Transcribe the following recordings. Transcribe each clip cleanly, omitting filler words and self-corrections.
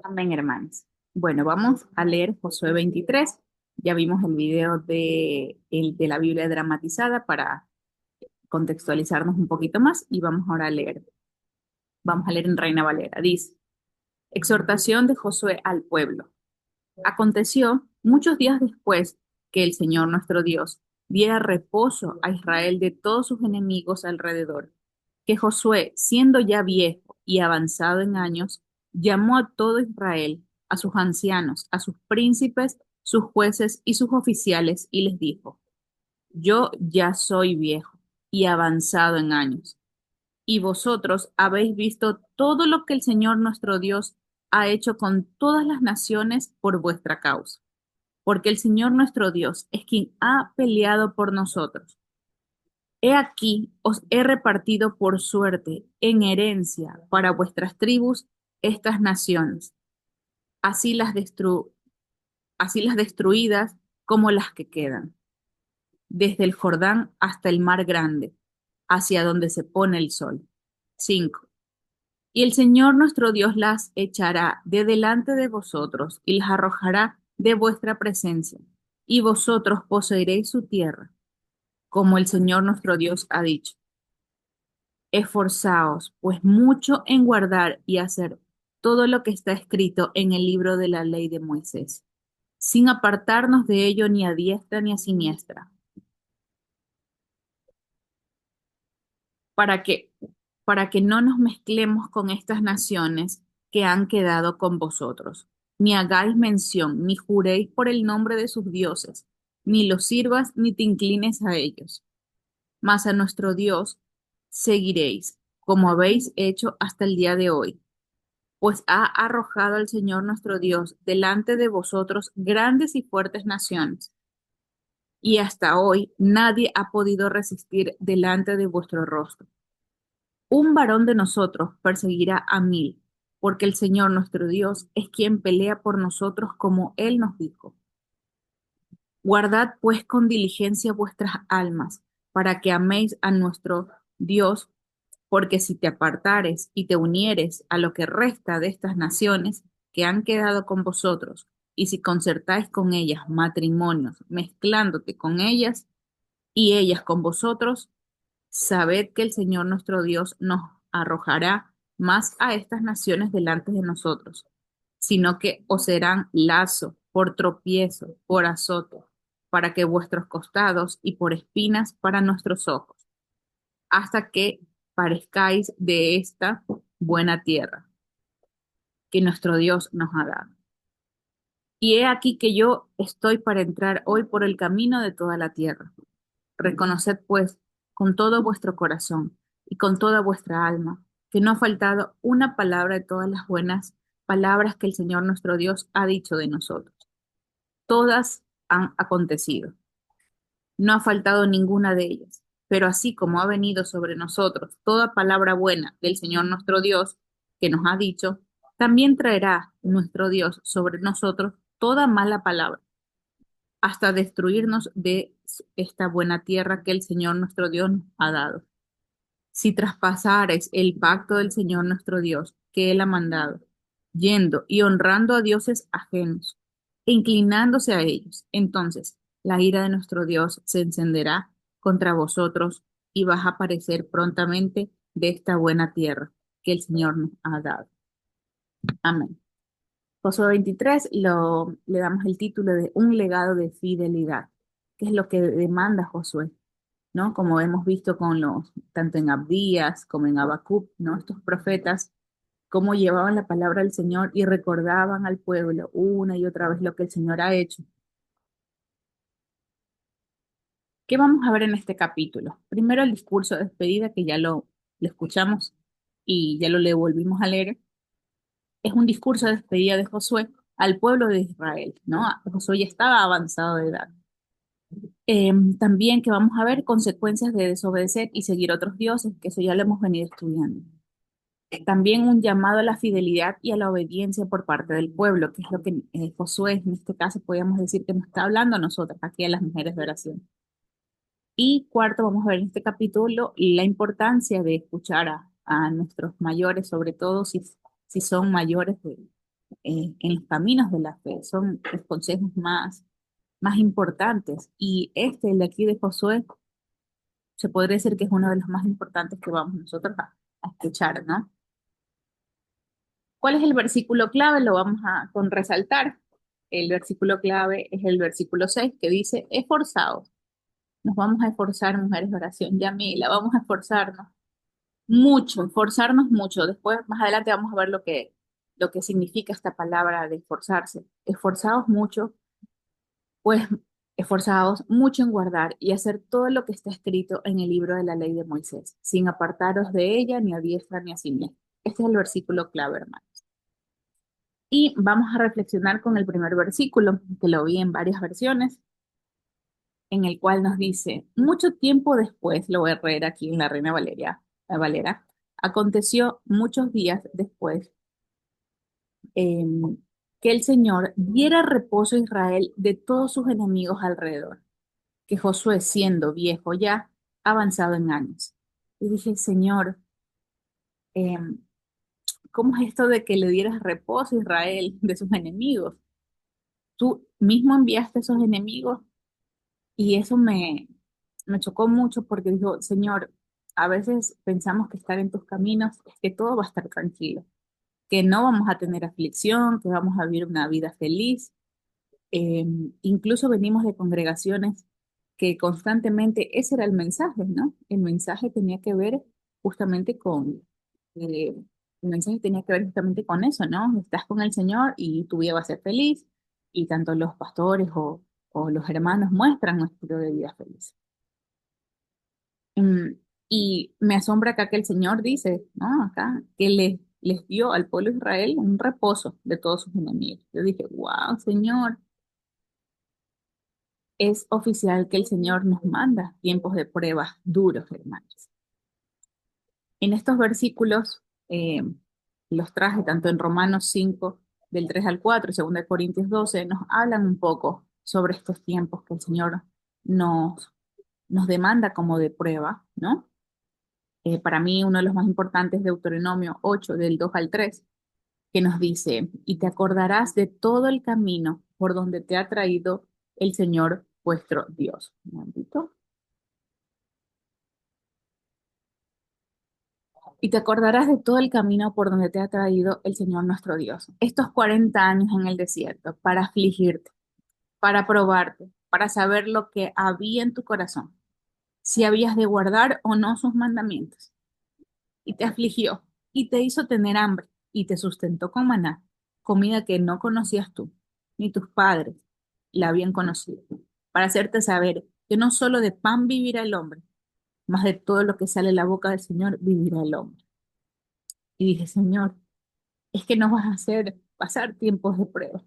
Amén, hermanos. Bueno, vamos a leer Josué 23. Ya vimos el video de la Biblia dramatizada para contextualizarnos un poquito más y vamos ahora a leer. Vamos a leer en Reina Valera. Dice, exhortación de Josué al pueblo. Aconteció muchos días después que el Señor nuestro Dios diera reposo a Israel de todos sus enemigos alrededor, que Josué, siendo ya viejo y avanzado en años, llamó a todo Israel, a sus ancianos, a sus príncipes, sus jueces y sus oficiales, y les dijo, yo ya soy viejo y avanzado en años, y vosotros habéis visto todo lo que el Señor nuestro Dios ha hecho con todas las naciones por vuestra causa, porque el Señor nuestro Dios es quien ha peleado por nosotros. He aquí, os he repartido por suerte en herencia para vuestras tribus estas naciones, así las, destru- así las destruidas como las que quedan, desde el Jordán hasta el mar grande, hacia donde se pone el sol. 5. Y el Señor nuestro Dios las echará de delante de vosotros y las arrojará de vuestra presencia, y vosotros poseeréis su tierra, como el Señor nuestro Dios ha dicho. Esforzaos, pues mucho en guardar y hacer todo lo que está escrito en el libro de la ley de Moisés, sin apartarnos de ello ni a diestra ni a siniestra, para que, para que no nos mezclemos con estas naciones que han quedado con vosotros, ni hagáis mención, ni juréis por el nombre de sus dioses, ni los sirvas, ni te inclines a ellos, mas a nuestro Dios seguiréis, como habéis hecho hasta el día de hoy, pues ha arrojado al Señor nuestro Dios delante de vosotros grandes y fuertes naciones, y hasta hoy nadie ha podido resistir delante de vuestro rostro. Un varón de nosotros perseguirá a 1000, porque el Señor nuestro Dios es quien pelea por nosotros como Él nos dijo. Guardad pues con diligencia vuestras almas, para que améis a nuestro Dios, porque si te apartares y te unieres a lo que resta de estas naciones que han quedado con vosotros, y si concertáis con ellas matrimonios, mezclándote con ellas y ellas con vosotros, sabed que el Señor nuestro Dios nos arrojará más a estas naciones delante de nosotros, sino que os serán lazo, por tropiezo, por azote, para que vuestros costados y por espinas para nuestros ojos, hasta que parezcáis de esta buena tierra que nuestro Dios nos ha dado. Y he aquí que yo estoy para entrar hoy por el camino de toda la tierra. Reconoced pues con todo vuestro corazón y con toda vuestra alma que no ha faltado una palabra de todas las buenas palabras que el Señor nuestro Dios ha dicho de nosotros. Todas han acontecido. No ha faltado ninguna de ellas. Pero así como ha venido sobre nosotros toda palabra buena del Señor nuestro Dios que nos ha dicho, también traerá nuestro Dios sobre nosotros toda mala palabra hasta destruirnos de esta buena tierra que el Señor nuestro Dios nos ha dado. Si traspasares el pacto del Señor nuestro Dios que Él ha mandado, yendo y honrando a dioses ajenos e inclinándose a ellos, entonces la ira de nuestro Dios se encenderá contra vosotros y vas a aparecer prontamente de esta buena tierra que el Señor nos ha dado. Amén. Josué 23 le damos el título de Un legado de fidelidad, que es lo que demanda Josué, ¿no? Como hemos visto tanto en Abdías como en Habacuc, ¿no? Estos profetas, cómo llevaban la palabra del Señor y recordaban al pueblo una y otra vez lo que el Señor ha hecho. ¿Qué vamos a ver en este capítulo? Primero el discurso de despedida, que ya lo escuchamos y ya lo le volvimos a leer. Es un discurso de despedida de Josué al pueblo de Israel, ¿no? Josué ya estaba avanzado de edad. También que vamos a ver consecuencias de desobedecer y seguir otros dioses, que eso ya lo hemos venido estudiando. También un llamado a la fidelidad y a la obediencia por parte del pueblo, que es lo que Josué, en este caso, podríamos decir que nos está hablando a nosotras, aquí a las mujeres de oración. Y cuarto, vamos a ver en este capítulo la importancia de escuchar a nuestros mayores, sobre todo si si son mayores en los caminos de la fe, son los consejos más importantes. Y este, el de aquí de Josué, se podría decir que es uno de los más importantes que vamos nosotros a escuchar, ¿no? ¿Cuál es el versículo clave? Lo vamos a con resaltar. El versículo clave es el versículo 6 que dice, esforzaos. Nos vamos a esforzar, mujeres de oración, Yamila, vamos a esforzarnos mucho, esforzarnos mucho. Después, más adelante vamos a ver lo que significa esta palabra de esforzarse. Esforzaos mucho, pues esforzaos mucho en guardar y hacer todo lo que está escrito en el libro de la ley de Moisés, sin apartaros de ella ni a diestra ni a siniestra. Este es el versículo clave, hermano. Y vamos a reflexionar con el primer versículo, que lo vi en varias versiones, en el cual nos dice, mucho tiempo después, lo voy a leer aquí en la Reina Valeria, la Valera, aconteció muchos días después que el Señor diera reposo a Israel de todos sus enemigos alrededor, que Josué, siendo viejo ya, avanzado en años. Y dije, Señor, em, ¿cómo es esto de que le dieras reposo a Israel de sus enemigos? Tú mismo enviaste a esos enemigos y eso me chocó mucho porque digo, Señor, a veces pensamos que estar en tus caminos es que todo va a estar tranquilo, que no vamos a tener aflicción, que vamos a vivir una vida feliz. Eh, Incluso venimos de congregaciones que constantemente ese era el mensaje, ¿no? El mensaje tenía que ver justamente eh, el mensaje tenía que ver justamente con eso, ¿no? Estás con el Señor y tu vida va a ser feliz y tanto los pastores o los hermanos muestran un estilo de vida feliz. Mm, y me asombra acá que el Señor dice, ¿no? Acá, que les dio al pueblo de Israel un reposo de todos sus enemigos. Yo dije, wow, Señor, es oficial que el Señor nos manda tiempos de pruebas duros, hermanos. En estos versículos, los traje tanto en Romanos 5, del 3 al 4, y 2 Corintios 12, nos hablan un poco sobre estos tiempos que el Señor nos, nos demanda como de prueba, ¿no? Para mí, uno de los más importantes, Deuteronomio 8, del 2 al 3, que nos dice, y te acordarás de todo el camino por donde te ha traído el Señor vuestro Dios. Un momentito. Y te acordarás de todo el camino por donde te ha traído el Señor nuestro Dios. Estos 40 años en el desierto, para afligirte, para probarte, para saber lo que había en tu corazón, si habías de guardar o no sus mandamientos. Y te afligió, y te hizo tener hambre, y te sustentó con maná, comida que no conocías tú, ni tus padres la habían conocido, para hacerte saber que no solo de pan vivirá el hombre, mas de todo lo que sale de la boca del Señor vivirá el hombre. Y dije, Señor, es que nos vas a hacer pasar tiempos de prueba.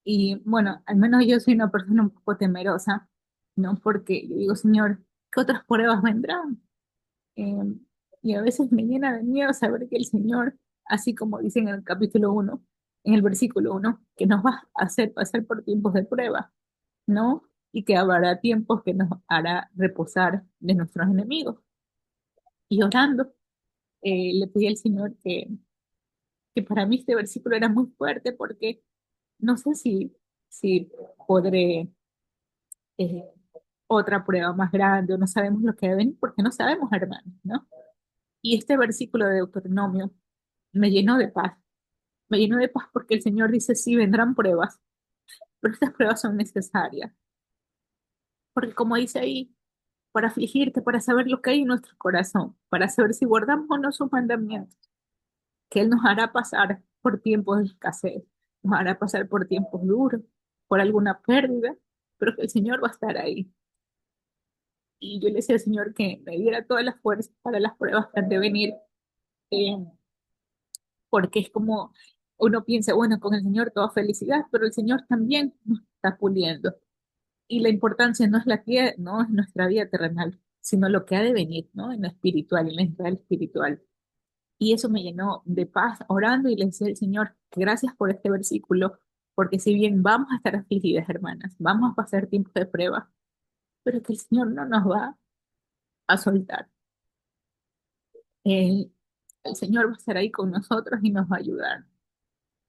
Y bueno, al menos yo soy una persona un poco temerosa, ¿no? Porque yo digo, Señor, ¿qué otras pruebas vendrán? Eh, y a veces me llena de miedo saber que el Señor, así como dice en el capítulo 1, en el versículo 1, que nos va a hacer pasar por tiempos de prueba, ¿no? Y que habrá tiempos que nos hará reposar de nuestros enemigos. Y orando, le pedí al Señor que para mí este versículo era muy fuerte porque no sé si podré eh, otra prueba más grande o no sabemos lo que deben porque no sabemos, hermanos, ¿no? Y este versículo de Deuteronomio me llenó de paz. Me llenó de paz porque el Señor dice, sí, vendrán pruebas, pero estas pruebas son necesarias. Porque como dice ahí, para afligirte, para saber lo que hay en nuestro corazón, para saber si guardamos o no sus mandamientos, que Él nos hará pasar por tiempos de escasez, nos hará pasar por tiempos duros, por alguna pérdida, pero que el Señor va a estar ahí. Y yo le decía al Señor que me diera todas las fuerzas para las pruebas que han de venir, eh, porque es como uno piensa, bueno, con el Señor toda felicidad, pero el Señor también nos está puliendo. Y la importancia no es la tierra, no es nuestra vida terrenal, sino lo que ha de venir, ¿no? En lo espiritual, en la Israel espiritual. Y eso me llenó de paz orando y le decía al Señor, gracias por este versículo, porque si bien vamos a estar afligidas, hermanas, vamos a pasar tiempos de prueba, pero que el Señor no nos va a soltar. Eh, el Señor va a estar ahí con nosotros y nos va a ayudar.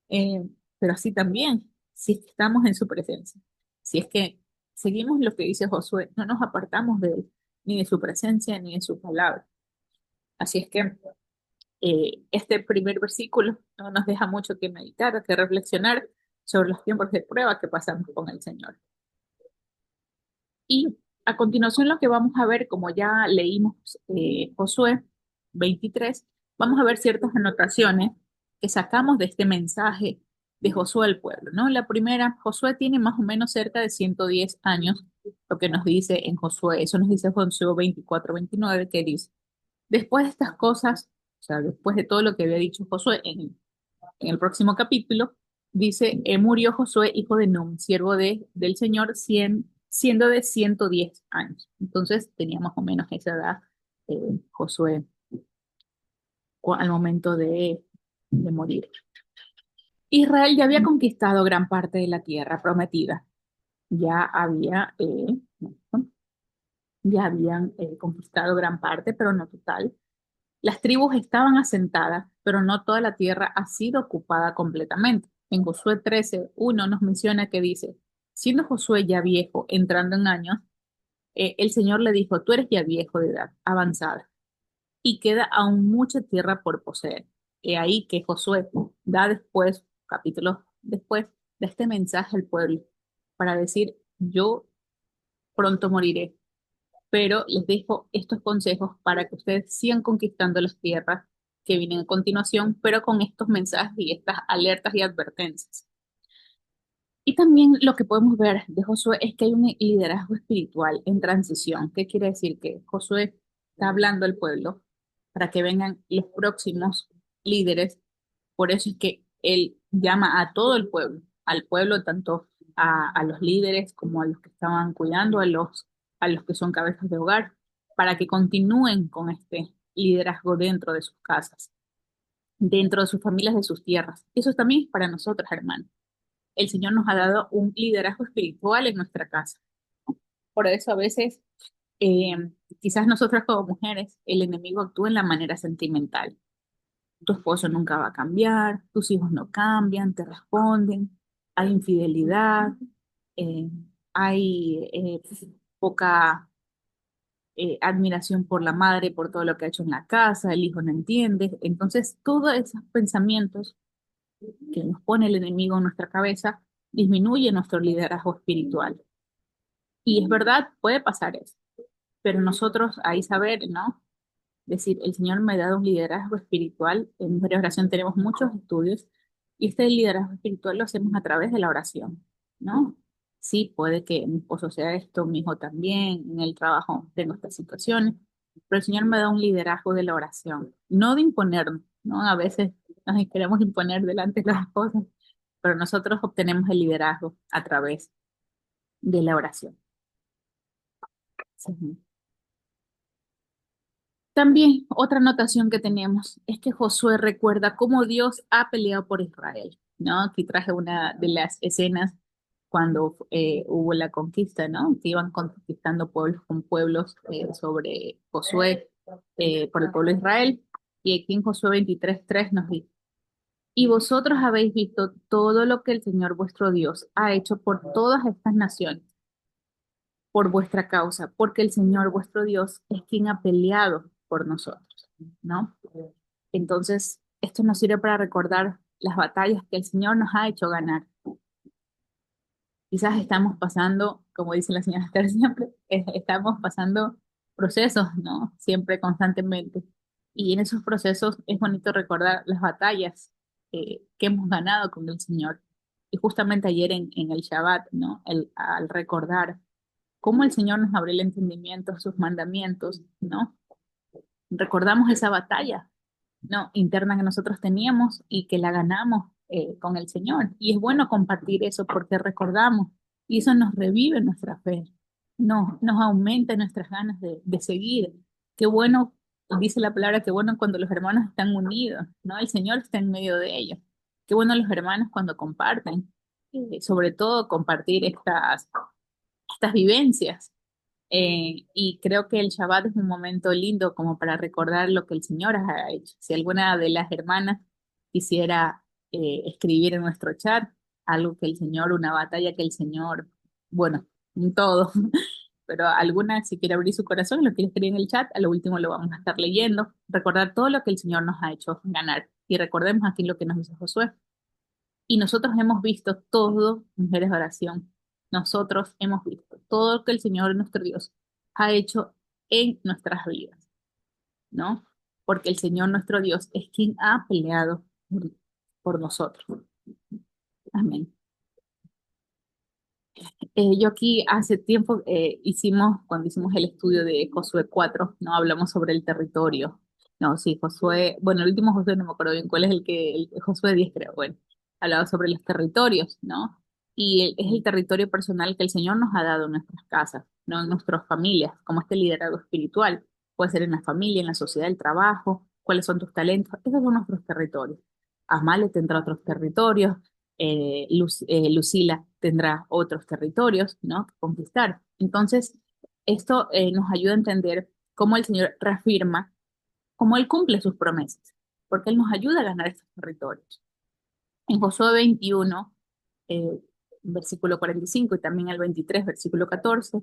Pero así también, si es que estamos en su presencia, si es que seguimos lo que dice Josué, no nos apartamos de él, ni de su presencia, ni de su palabra. Así es que este primer versículo no nos deja mucho que meditar, que reflexionar sobre los tiempos de prueba que pasamos con el Señor. Y a continuación lo que vamos a ver, como ya leímos Josué 23, vamos a ver ciertas anotaciones que sacamos de este mensaje de Josué al pueblo, ¿no? La primera, Josué tiene más o menos cerca de 110 años, lo que nos dice en Josué, eso nos dice Josué 24-29, que dice, después de estas cosas, o sea, después de todo lo que había dicho Josué en el próximo capítulo, dice, murió Josué, hijo de Nun, siervo del Señor, siendo de 110 años. Entonces tenía más o menos esa edad Josué al momento de morir. Israel ya había conquistado gran parte de la tierra prometida. Ya había, ya habían conquistado gran parte, pero no total. Las tribus estaban asentadas, pero no toda la tierra ha sido ocupada completamente. En Josué 13:1 nos menciona que dice, siendo Josué ya viejo, entrando en años, el Señor le dijo, tú eres ya viejo de edad avanzada y queda aún mucha tierra por poseer. He ahí que Josué da después, capítulos después, de este mensaje al pueblo para decir, yo pronto moriré, pero les dejo estos consejos para que ustedes sigan conquistando las tierras que vienen a continuación, pero con estos mensajes y estas alertas y advertencias. Y también lo que podemos ver de Josué es que hay un liderazgo espiritual en transición. ¿Qué quiere decir? Que Josué está hablando al pueblo para que vengan los próximos líderes. Por eso es que él llama a todo el pueblo, al pueblo tanto a los líderes como a los que estaban cuidando, a los que son cabezas de hogar, para que continúen con este liderazgo dentro de sus casas, dentro de sus familias, de sus tierras. Eso también es para nosotros, hermanos. El Señor nos ha dado un liderazgo espiritual en nuestra casa. Por eso a veces, eh, quizás nosotras como mujeres, el enemigo actúa en la manera sentimental. Tu esposo nunca va a cambiar, tus hijos no cambian, te responden, hay infidelidad, eh, hay poca admiración por la madre, por todo lo que ha hecho en la casa, el hijo no entiende. Entonces, todos esos pensamientos que nos pone el enemigo en nuestra cabeza disminuye nuestro liderazgo espiritual. Y es verdad, puede pasar eso, pero nosotros ahí saber, ¿no? Decir, el Señor me ha dado un liderazgo espiritual. En Mujeres de Oración tenemos muchos estudios y este liderazgo espiritual lo hacemos a través de la oración, ¿no? Sí, puede que mi esposo sea esto, mi hijo también, en el trabajo tengo estas situaciones, pero el Señor me da un liderazgo de la oración, no de imponernos, ¿no? A veces nos queremos imponer delante de las cosas, pero nosotros obtenemos el liderazgo a través de la oración. Sí. También otra anotación que tenemos es que Josué recuerda cómo Dios ha peleado por Israel, ¿no? Aquí traje una de las escenas cuando hubo la conquista, ¿no? Que iban conquistando pueblos con pueblos sobre Josué por el pueblo de Israel. Y aquí en Josué 23:3 nos dice, y vosotros habéis visto todo lo que el Señor vuestro Dios ha hecho por todas estas naciones por vuestra causa, porque el Señor vuestro Dios es quien ha peleado por nosotros, ¿no? Entonces, esto nos sirve para recordar las batallas que el Señor nos ha hecho ganar. Quizás estamos pasando, como dice la señora Esther siempre, estamos pasando procesos, ¿no? Siempre, constantemente. Y en esos procesos es bonito recordar las batallas que hemos ganado con el Señor. Y justamente ayer en el Shabbat, ¿no? Al recordar cómo el Señor nos abrió el entendimiento, sus mandamientos, ¿no? Recordamos esa batalla, ¿no? Interna que nosotros teníamos y que la ganamos con el Señor. Y es bueno compartir eso porque recordamos y eso nos revive nuestra fe, nos aumenta nuestras ganas de seguir. Qué bueno, dice la palabra, qué bueno cuando los hermanos están unidos, ¿no? El Señor está en medio de ellos. Qué bueno los hermanos cuando comparten, sobre todo compartir estas vivencias, Y creo que el Shabbat es un momento lindo como para recordar lo que el Señor ha hecho. Si alguna de las hermanas quisiera escribir en nuestro chat algo que el Señor, una batalla que el Señor, bueno, todo, pero alguna, si quiere abrir su corazón, lo quiere escribir en el chat, a lo último lo vamos a estar leyendo, recordar todo lo que el Señor nos ha hecho ganar. Y recordemos aquí lo que nos dice Josué. Y nosotros hemos visto todo, mujeres de oración, nosotros hemos visto todo lo que el Señor nuestro Dios ha hecho en nuestras vidas, ¿no? Porque el Señor nuestro Dios es quien ha peleado por nosotros. Amén. Yo aquí hace tiempo cuando hicimos el estudio de Josué 4, ¿no? Hablamos sobre el territorio. No, sí, Josué, bueno, el último Josué no me acuerdo bien cuál es Josué 10 creo, bueno, hablaba sobre los territorios, ¿no? Y es el territorio personal que el Señor nos ha dado en nuestras casas, ¿no? En nuestras familias, como este liderazgo espiritual. Puede ser en la familia, en la sociedad, el trabajo, cuáles son tus talentos, esos son nuestros territorios. Amale tendrá otros territorios, Lucila tendrá otros territorios, ¿no? Que conquistar. Entonces, esto nos ayuda a entender cómo el Señor reafirma, cómo Él cumple sus promesas, porque Él nos ayuda a ganar estos territorios. En Josué 21, eh, versículo 45 y también el 23, versículo 14,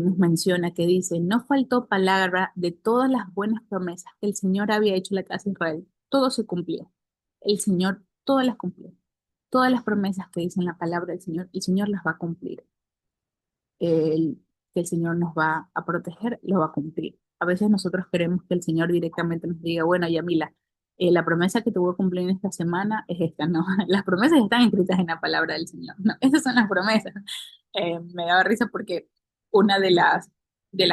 nos menciona que dice, no faltó palabra de todas las buenas promesas que el Señor había hecho a la casa de Israel. Todo se cumplió. El Señor todas las cumplió. Todas las promesas que dicen la palabra del Señor, el Señor las va a cumplir. Que el Señor nos va a proteger, lo va a cumplir. A veces nosotros queremos que el Señor directamente nos diga, bueno, Yamila, la promesa que te voy a cumplir en esta semana es esta, no, las promesas están escritas en la palabra del Señor, no, esas son las promesas. Me daba risa porque una de las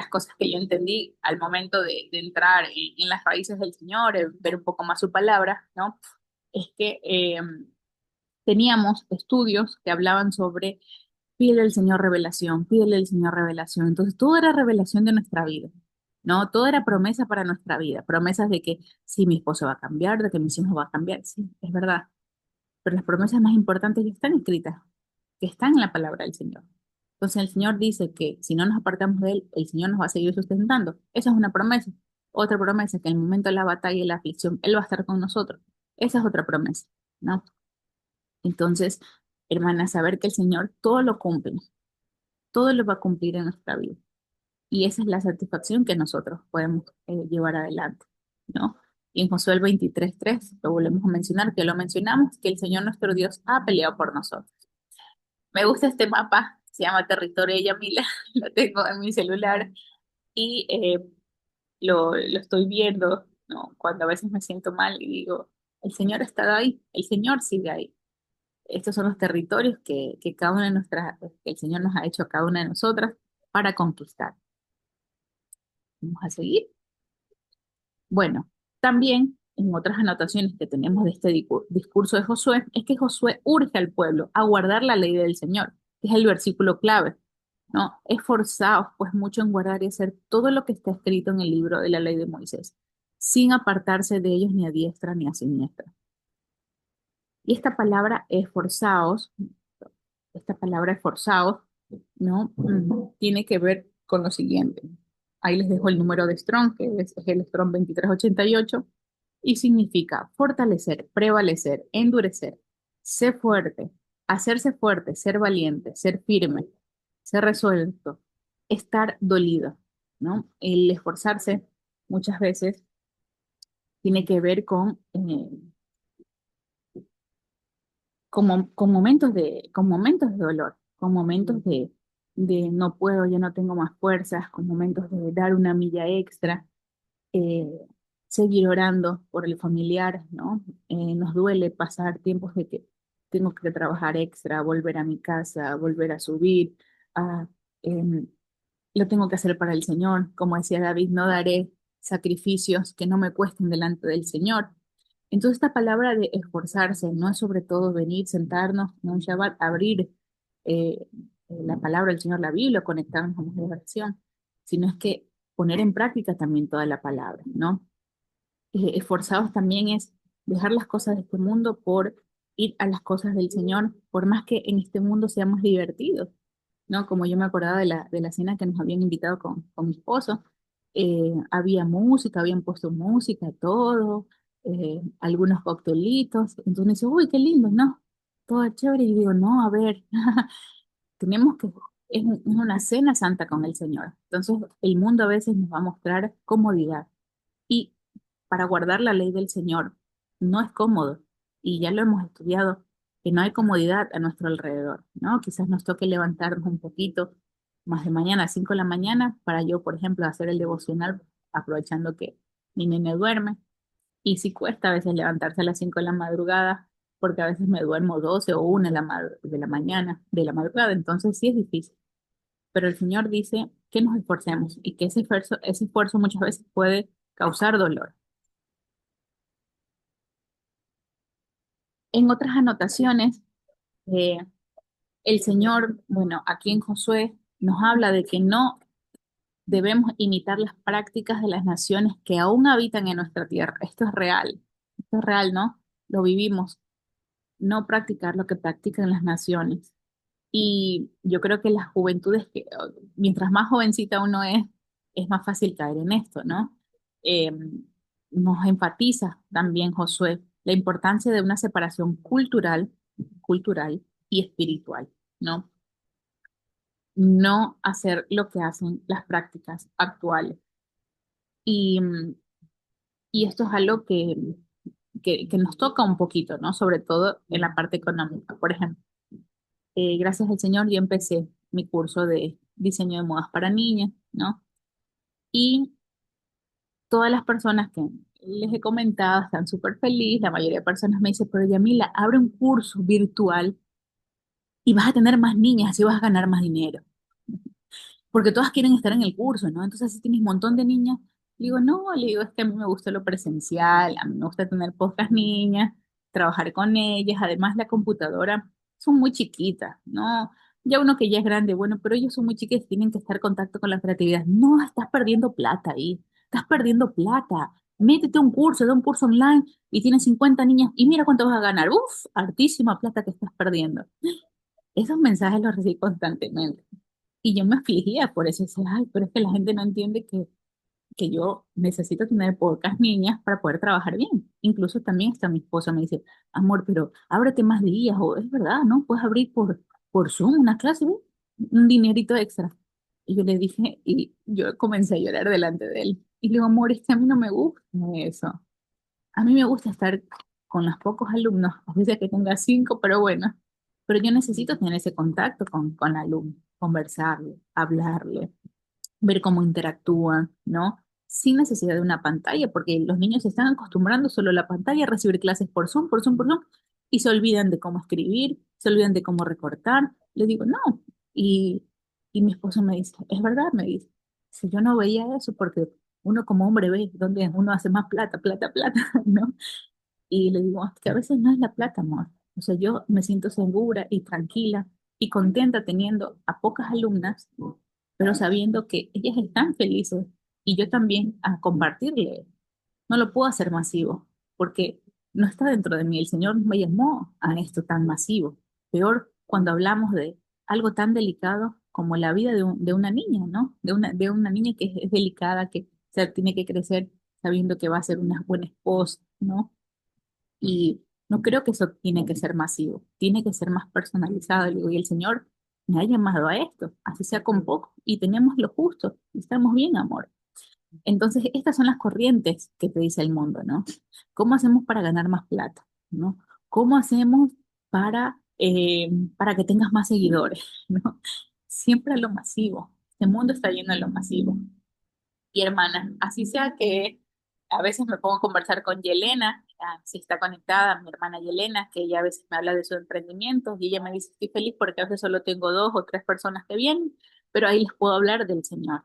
cosas que yo entendí al momento de entrar en las raíces del Señor, ver un poco más su palabra, ¿no? Es que teníamos estudios que hablaban sobre pídele al Señor revelación, pídele al Señor revelación. Entonces, todo era revelación de nuestra vida, ¿no? Todo era promesa para nuestra vida, promesas de que sí, mi esposo va a cambiar, de que mis hijos van a cambiar, sí, es verdad. Pero las promesas más importantes ya están escritas, que están en la palabra del Señor. Entonces, el Señor dice que si no nos apartamos de Él, el Señor nos va a seguir sustentando. Esa es una promesa. Otra promesa, que en el momento de la batalla y la aflicción, Él va a estar con nosotros. Esa es otra promesa, ¿no? Entonces, hermanas, saber que el Señor todo lo cumple, todo lo va a cumplir en nuestra vida. Y esa es la satisfacción que nosotros podemos llevar adelante, ¿no? Y en Josué 23:3 lo volvemos a mencionar, que lo mencionamos, que el Señor nuestro Dios ha peleado por nosotros. Me gusta este mapa, se llama Territorio de Yamila, lo tengo en mi celular y lo estoy viendo, ¿no? Cuando a veces me siento mal y digo, el Señor está ahí, el Señor sigue ahí. Estos son los territorios que cada una de nuestras, que el Señor nos ha hecho a cada una de nosotras para conquistar. Vamos a seguir. Bueno, también en otras anotaciones que tenemos de este discurso de Josué, es que Josué urge al pueblo a guardar la ley del Señor, que es el versículo clave, ¿no? Esforzaos pues mucho en guardar y hacer todo lo que está escrito en el libro de la ley de Moisés, sin apartarse de ellos ni a diestra ni a siniestra. Y esta palabra esforzaos, ¿no? Tiene que ver con lo siguiente. Ahí les dejo el número de Strong, que es el Strong 2388, y significa fortalecer, prevalecer, endurecer, ser fuerte, hacerse fuerte, ser valiente, ser firme, ser resuelto, estar dolido, ¿no? El esforzarse muchas veces tiene que ver con momentos de dolor, con momentos de no puedo, ya no tengo más fuerzas, con momentos de dar una milla extra, eh, seguir orando por el familiar, ¿no? Nos duele pasar tiempos de que tengo que trabajar extra, volver a mi casa, volver a subir, a, em, lo tengo que hacer para el Señor. Como decía David, no daré sacrificios que no me cuesten delante del Señor. Entonces, esta palabra de esforzarse no es sobre todo venir, sentarnos en un Shabbat, abrir la palabra del Señor, la Biblia, conectarnos a una oración, sino es que poner en práctica también toda la palabra, ¿no? Esforzados también es dejar las cosas de este mundo por ir a las cosas del Señor, por más que en este mundo seamos divertidos. ¿no? Como yo me acordaba de la cena que nos habían invitado con mi esposo, había música, habían puesto música, todo, algunos coctelitos, entonces me dice, uy, qué lindo, ¿no? Todo chévere, y digo, no, a ver, tenemos que, es una cena santa con el Señor, entonces el mundo a veces nos va a mostrar comodidad, y para guardar la ley del Señor no es cómodo, y ya lo hemos estudiado, que no hay comodidad a nuestro alrededor, ¿no? Quizás nos toque levantarnos un poquito más de mañana, a 5 de la mañana, para yo, por ejemplo, hacer el devocional, aprovechando que mi nene duerme, y sí cuesta a veces levantarse a las 5 de la madrugada, porque a veces me duermo 12 o 1 de la mañana, de la madrugada, entonces sí es difícil. Pero el Señor dice que nos esforcemos y que ese esfuerzo muchas veces puede causar dolor. En otras anotaciones, eh, el Señor, bueno, aquí en Josué nos habla de que no debemos imitar las prácticas de las naciones que aún habitan en nuestra tierra. Esto es real, ¿no? Lo vivimos, no practicar lo que practican las naciones. Y yo creo que las juventudes, mientras más jovencita uno es más fácil caer en esto, ¿no? Eh, Nos enfatiza también Josué la importancia de una separación cultural y espiritual, ¿no? No hacer lo que hacen las prácticas actuales. Y, y esto es algo que nos toca un poquito, ¿no? Sobre todo en la parte económica. Por ejemplo, gracias al Señor yo empecé mi curso de diseño de modas para niñas, ¿no? Y todas las personas que les he comentado están súper felices, la mayoría de personas me dicen, pero Yamila, abre un curso virtual y vas a tener más niñas, así vas a ganar más dinero. Porque todas quieren estar en el curso, ¿no? Entonces, si tienes un montón de niñas, le digo, no, le digo, es que a mí me gusta lo presencial, a mí me gusta tener pocas niñas, trabajar con ellas, además la computadora, son muy chiquitas, ¿no? Ya uno que ya es grande, bueno, pero ellos son muy chiquitos, tienen que estar en contacto con la creatividad. No, estás perdiendo plata ahí, estás perdiendo plata. Métete a un curso, da un curso online y tienes 50 niñas y mira cuánto vas a ganar. Uf, hartísima plata que estás perdiendo. Esos mensajes los recibí constantemente. Y yo me afligía por eso, decía, ay, pero es que la gente no entiende que yo necesito tener pocas niñas para poder trabajar bien. Incluso también hasta mi esposa me dice, amor, pero ábrete más días, o es verdad, ¿no? Puedes abrir por Zoom una clase, ¿ves? Un dinerito extra. Y yo le dije, y yo comencé a llorar delante de él. Y le digo, amor, es que a mí no me gusta eso. A mí me gusta estar con los pocos alumnos, a veces que tenga 5, pero bueno, pero yo necesito tener ese contacto con alumnos, conversarle, hablarle, ver cómo interactúan, ¿no? Sin necesidad de una pantalla, porque los niños se están acostumbrando solo a la pantalla, a recibir clases por Zoom, por Zoom, por Zoom, y se olvidan de cómo escribir, se olvidan de cómo recortar. Le digo, no. Y, y mi esposo me dice, es verdad, me dice, si yo no veía eso, porque uno como hombre ve donde uno hace más plata, plata, plata, ¿no? Y le digo, "Es que a veces no es la plata, amor. O sea, yo me siento segura y tranquila y contenta teniendo a pocas alumnas, pero sabiendo que ellas están felices y yo también a compartirle. No lo puedo hacer masivo porque no está dentro de mí. El Señor no me llamó a esto tan masivo. Peor cuando hablamos de algo tan delicado como la vida de una niña, ¿no? De una niña que es delicada, que o sea, tiene que crecer sabiendo que va a ser una buena esposa, ¿no? Y no creo que eso tiene que ser masivo, tiene que ser más personalizado. Le digo, y el Señor me ha llamado a esto, así sea con poco, y tenemos lo justo, y estamos bien, amor. Entonces, estas son las corrientes que te dice el mundo, ¿no? ¿Cómo hacemos para ganar más plata? ¿No? ¿Cómo hacemos para que tengas más seguidores? ¿No? Siempre a lo masivo. Este mundo está lleno de lo masivo. Y hermana, así sea que a veces me pongo a conversar con Yelena, si está conectada, mi hermana Yelena, que ella a veces me habla de su emprendimiento y ella me dice, estoy feliz porque a veces solo tengo 2 o 3 personas que vienen, pero ahí les puedo hablar del Señor.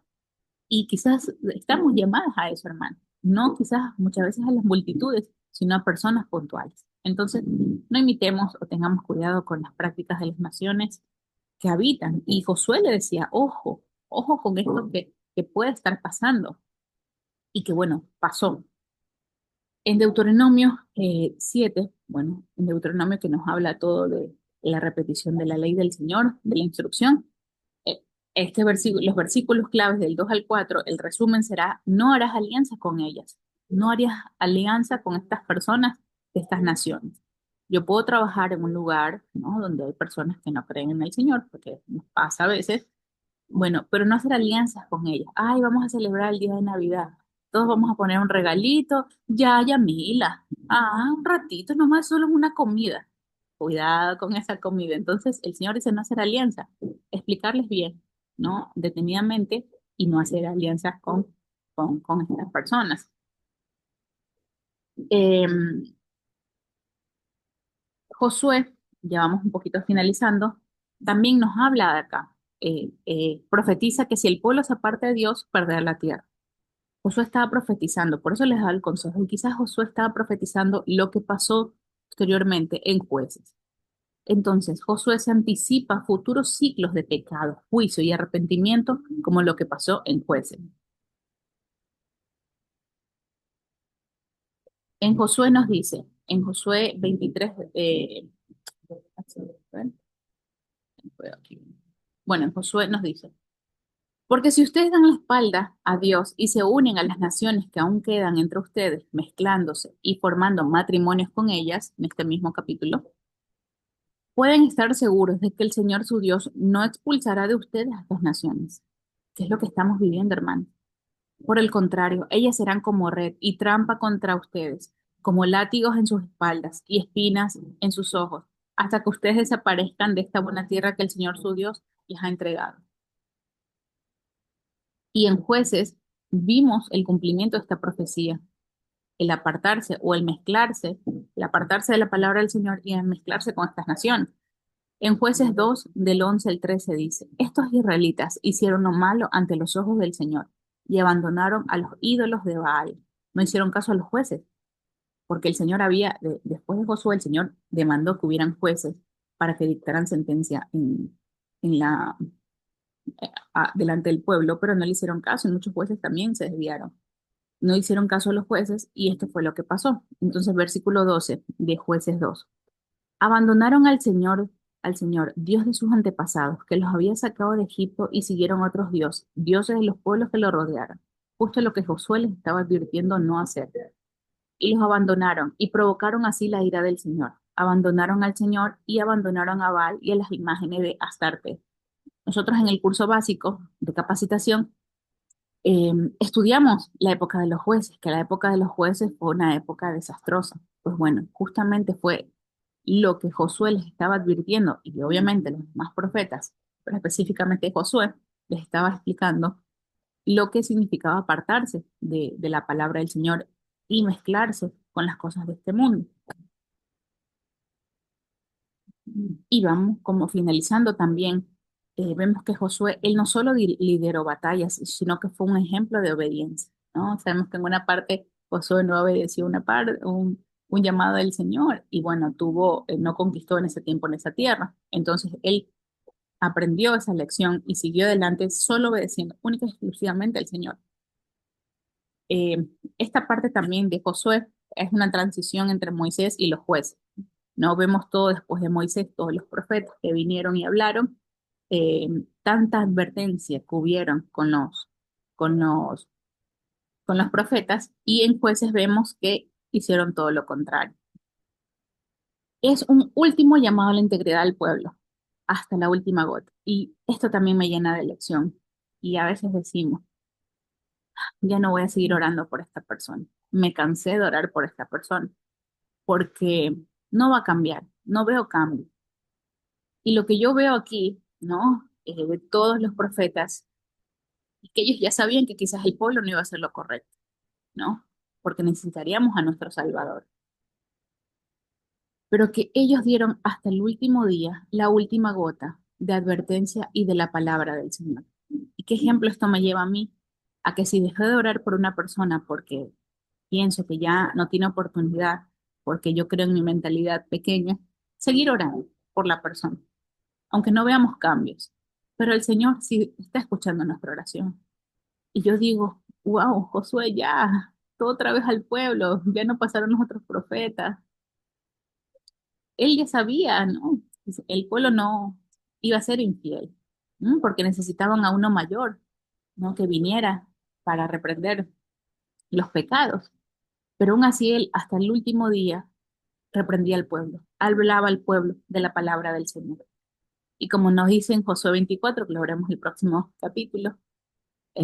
Y quizás estamos llamadas a eso, hermano. No quizás muchas veces a las multitudes, sino a personas puntuales. Entonces, no imitemos o tengamos cuidado con las prácticas de las naciones que habitan. Y Josué le decía, ojo, ojo con esto que puede estar pasando y que bueno, pasó. En Deuteronomio 7, bueno, en Deuteronomio que nos habla todo de la repetición de la ley del Señor, de la instrucción, Los versículos claves del 2 al 4, el resumen será, no harás alianza con ellas, no harías alianza con estas personas de estas naciones. Yo puedo trabajar en un lugar, ¿no? Donde hay personas que no creen en el Señor, porque nos pasa a veces, bueno, pero no hacer alianzas con ellas. Ay, vamos a celebrar el día de Navidad. Todos vamos a poner un regalito. Ya, Yamila. Ah, un ratito, nomás solo es una comida. Cuidado con esa comida. Entonces, el Señor dice no hacer alianza. Explicarles bien, ¿no? Detenidamente y no hacer alianzas con estas personas. Em, Josué, ya vamos un poquito finalizando, también nos habla de acá. Profetiza que si el pueblo se aparta de Dios, perderá la tierra. Josué estaba profetizando, por eso les da el consejo. Y quizás Josué estaba profetizando lo que pasó posteriormente en Jueces. Entonces, Josué se anticipa a futuros ciclos de pecado, juicio y arrepentimiento, como lo que pasó en Jueces. En Josué nos dice, en Josué 23, bueno, en Josué nos dice, porque si ustedes dan la espalda a Dios y se unen a las naciones que aún quedan entre ustedes, mezclándose y formando matrimonios con ellas, en este mismo capítulo, pueden estar seguros de que el Señor su Dios no expulsará de ustedes a estas naciones, que es lo que estamos viviendo, hermano. Por el contrario, ellas serán como red y trampa contra ustedes, como látigos en sus espaldas y espinas en sus ojos, hasta que ustedes desaparezcan de esta buena tierra que el Señor su Dios les ha entregado. Y en Jueces vimos el cumplimiento de esta profecía, el apartarse o el apartarse de la palabra del Señor y el mezclarse con estas naciones. En Jueces 2, del 11 al 13 dice, estos israelitas hicieron lo malo ante los ojos del Señor y abandonaron a los ídolos de Baal. No hicieron caso a los jueces, porque el Señor después de Josué, el Señor demandó que hubieran jueces para que dictaran sentencia en delante del pueblo, pero no le hicieron caso y muchos jueces también se desviaron. No hicieron caso a los jueces y esto fue lo que pasó. Entonces, versículo 12 de Jueces 2. Abandonaron al Señor, Dios de sus antepasados, que los había sacado de Egipto y siguieron otros dioses, dioses de los pueblos que lo rodearon. Justo lo que Josué les estaba advirtiendo no hacer. Y los abandonaron y provocaron así la ira del Señor. Abandonaron al Señor y abandonaron a Baal y a las imágenes de Astarte. Nosotros en el curso básico de capacitación estudiamos la época de los jueces, que la época de los jueces fue una época desastrosa. Pues bueno, justamente fue lo que Josué les estaba advirtiendo y obviamente los demás profetas, pero específicamente Josué, les estaba explicando lo que significaba apartarse de la palabra del Señor y mezclarse con las cosas de este mundo. Y vamos como finalizando también, vemos que Josué, él no solo lideró batallas, sino que fue un ejemplo de obediencia, ¿no? Sabemos que en una parte Josué no obedeció un llamado del Señor y bueno, no conquistó en ese tiempo en esa tierra. Entonces él aprendió esa lección y siguió adelante solo obedeciendo única y exclusivamente al Señor. Esta parte también de Josué es una transición entre Moisés y los jueces. No vemos todo después de Moisés, todos los profetas que vinieron y hablaron, eh, tanta advertencia que hubieron con los, con los profetas, y en jueces vemos que hicieron todo lo contrario. Es un último llamado a la integridad del pueblo, hasta la última gota. Y esto también me llena de lección. Y a veces decimos, ya no voy a seguir orando por esta persona. Me cansé de orar por esta persona, porque no va a cambiar, no veo cambio. Y lo que yo veo aquí, ¿no? De todos los profetas, es que ellos ya sabían que quizás el pueblo no iba a hacer lo correcto, ¿no? Porque necesitaríamos a nuestro Salvador. Pero que ellos dieron hasta el último día, la última gota de advertencia y de la palabra del Señor. ¿Y qué ejemplo esto me lleva a mí? A que si dejé de orar por una persona porque pienso que ya no tiene oportunidad, porque yo creo en mi mentalidad pequeña, seguir orando por la persona aunque no veamos cambios. Pero el Señor sí está escuchando nuestra oración. Y yo digo, wow, Josué, ya, todo otra vez al pueblo, ya no pasaron los otros profetas. Él ya sabía, ¿no? El pueblo no iba a ser infiel. porque necesitaban a uno mayor, ¿no? Que viniera para reprender los pecados. Pero aún así él, hasta el último día, reprendía al pueblo, hablaba al pueblo de la palabra del Señor. Y como nos dice en Josué 24, que lo veremos el próximo capítulo,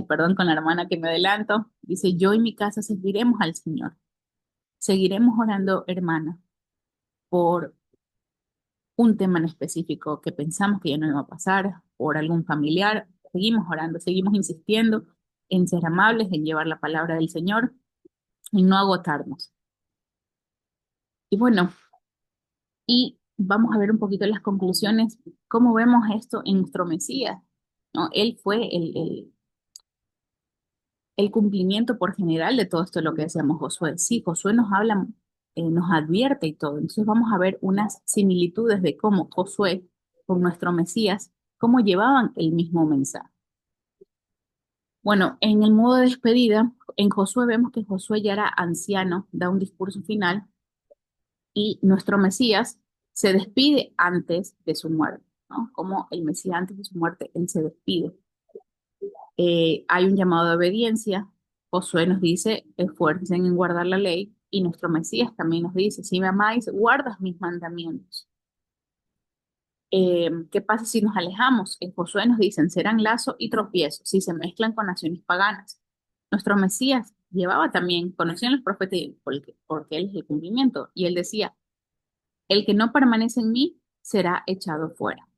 perdón con la hermana que me adelanto, dice, yo y mi casa serviremos al Señor. Seguiremos orando, hermana, por un tema en específico que pensamos que ya no iba a pasar, por algún familiar. Seguimos orando, seguimos insistiendo en ser amables, en llevar la palabra del Señor y no agotarnos. Y bueno, y vamos a ver un poquito las conclusiones, cómo vemos esto en nuestro Mesías, ¿no? Él fue el cumplimiento por general de todo esto de lo que decíamos Josué. Sí, Josué nos habla, nos advierte y todo. Entonces vamos a ver unas similitudes de cómo Josué con nuestro Mesías, cómo llevaban el mismo mensaje. Bueno, en el modo de despedida, en Josué vemos que Josué ya era anciano, da un discurso final y nuestro Mesías se despide antes de su muerte, ¿no? Como el Mesías antes de su muerte, él se despide. Hay un llamado de obediencia. Josué nos dice, esfuercen en guardar la ley, y nuestro Mesías también nos dice, si me amáis, guardas mis mandamientos. ¿Qué pasa si nos alejamos? En Josué nos dicen, serán lazo y tropiezo si se mezclan con naciones paganas. Nuestro Mesías llevaba también, conocían los profetas porque él es el cumplimiento, y él decía, el que no permanece en mí será echado fuera.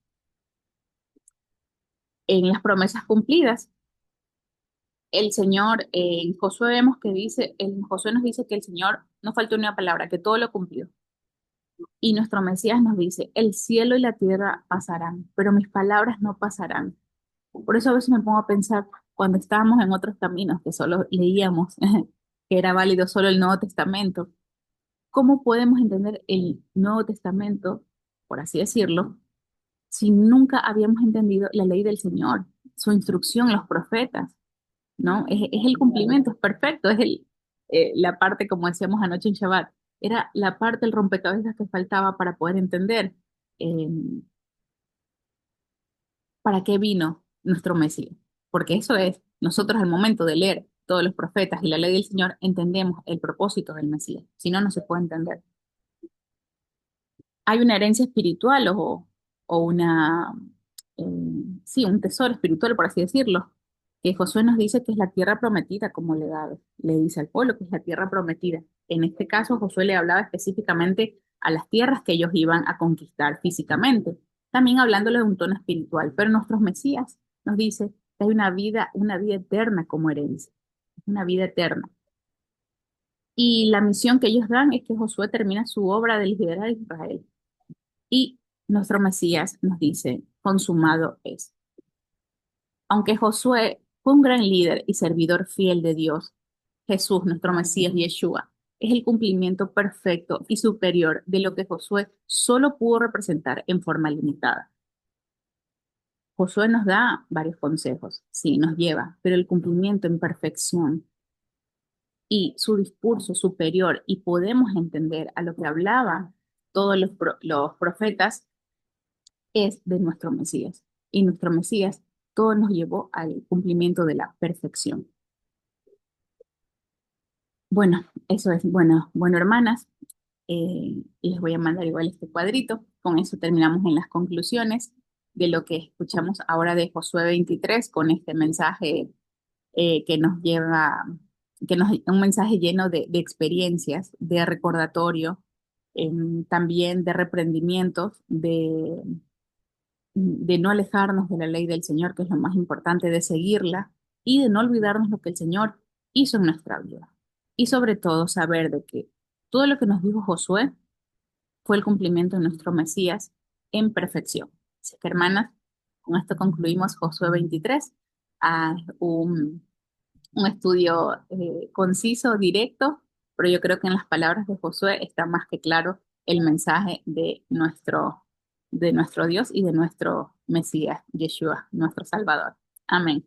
En las promesas cumplidas, el Señor, en Josué vemos que dice, en Josué nos dice que el Señor no faltó ni una palabra, que todo lo cumplió. Y nuestro Mesías nos dice, el cielo y la tierra pasarán, pero mis palabras no pasarán. Por eso a veces me pongo a pensar, cuando estábamos en otros caminos, que solo leíamos, que era válido solo el Nuevo Testamento, ¿cómo podemos entender el Nuevo Testamento, por así decirlo, si nunca habíamos entendido la ley del Señor, su instrucción, los profetas? ¿No? Es el cumplimiento, es perfecto, es la parte, como decíamos anoche en Shabbat, era la parte del rompecabezas que faltaba para poder entender eh, para qué vino nuestro Mesías. Porque eso es, nosotros al momento de leer todos los profetas y la ley del Señor, entendemos el propósito del Mesías, si no, no se puede entender. Hay una herencia espiritual o una, eh, sí, un tesoro espiritual, por así decirlo, que Josué nos dice que es la tierra prometida como legado. Le dice al pueblo que es la tierra prometida. En este caso, Josué le hablaba específicamente a las tierras que ellos iban a conquistar físicamente, también hablándole de un tono espiritual, pero nuestros Mesías nos dice que hay una vida eterna como herencia, una vida eterna. Y la misión que ellos dan es que Josué termina su obra de liderar a Israel. Y nuestro Mesías nos dice, consumado es. Aunque Josué fue un gran líder y servidor fiel de Dios, Jesús, nuestro Mesías, Yeshua, es el cumplimiento perfecto y superior de lo que Josué solo pudo representar en forma limitada. Josué nos da varios consejos, sí, nos lleva, pero el cumplimiento en perfección y su discurso superior, y podemos entender a lo que hablaban todos los profetas, es de nuestro Mesías. Y nuestro Mesías todo nos llevó al cumplimiento de la perfección. Bueno, eso es, bueno, hermanas, les voy a mandar igual este cuadrito. Con eso terminamos en las conclusiones de lo que escuchamos ahora de Josué 23 con este mensaje que nos lleva, un mensaje lleno de experiencias, de recordatorio, también de reprendimientos, de no alejarnos de la ley del Señor, que es lo más importante, de seguirla y de no olvidarnos lo que el Señor hizo en nuestra vida. Y sobre todo saber de que todo lo que nos dijo Josué fue el cumplimiento de nuestro Mesías en perfección. Así que hermanas, con esto concluimos Josué 23, a un estudio conciso, directo, pero yo creo que en las palabras de Josué está más que claro el mensaje de nuestro Dios y de nuestro Mesías, Yeshua, nuestro Salvador. Amén.